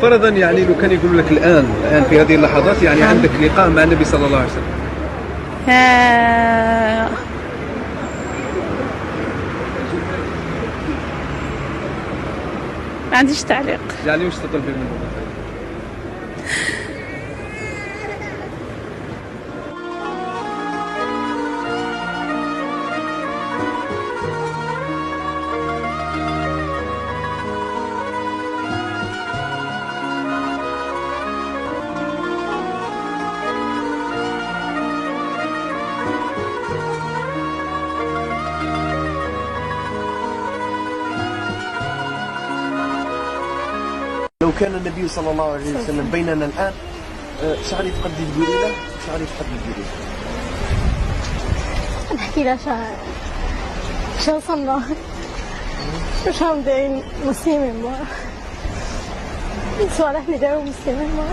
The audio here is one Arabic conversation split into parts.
فرضا يعني لو كان يقول لك الآن في هذه اللحظات يعني عندك لقاء مع النبي صلى الله عليه وسلم. ما عنديش تعليق. يعني وش تطلبي منه؟ لو كان النبي صلى الله عليه وسلم بيننا الآن شعري تقدي تقولي له شعري تقدي تقولي له نحكي له شو وصلنا شو مداين مسلمين ما صالح نداوي مسلمين ما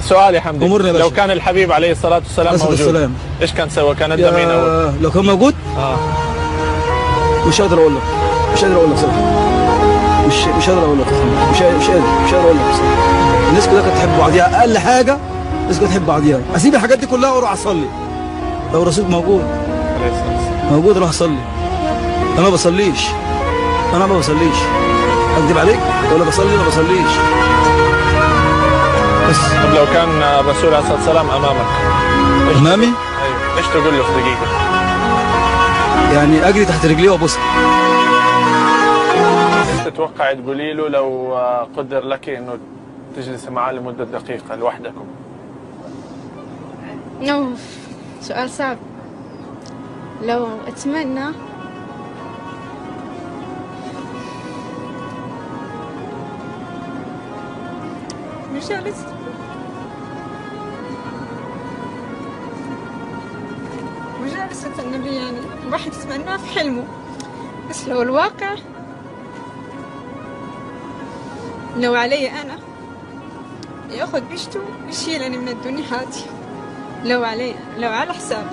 سؤال يا حمدي، لو كان الحبيب عليه الصلاة والسلام موجود ايش كان سوى؟ كان ادى مين اول؟ لو كان موجود؟ مش قادر اقول لك صراحة. مش قادر اقول لك مش قادر اقول لك صراحة. الناس كلها كانت تحب بعضيها، اقل حاجة الناس كانت تحب بعضيها. اسيب الحاجات دي كلها واروح اصلي. لو الرسول موجود اروح اصلي. انا ما بصليش. اكذب عليك؟ ولا بصلي؟ ما بصليش. بس طب لو كان الرسول عليه الصلاة والسلام امامك امامي؟ ايوه ايش تقول له في دقيقة؟ يعني اجري تحت رجليه وابوسها. ايش تتوقع تقولي له لو قدر لك انه تجلس معاه لمدة دقيقة لوحدكم؟ سؤال صعب. لو اتمنى مجالسة النبي، يعني الواحد يتمناه في حلمه، بس لو الواقع لو علي أنا ياخذ بيشته يشيلني من الدنيا هذه، لو علي، لو على حسابي.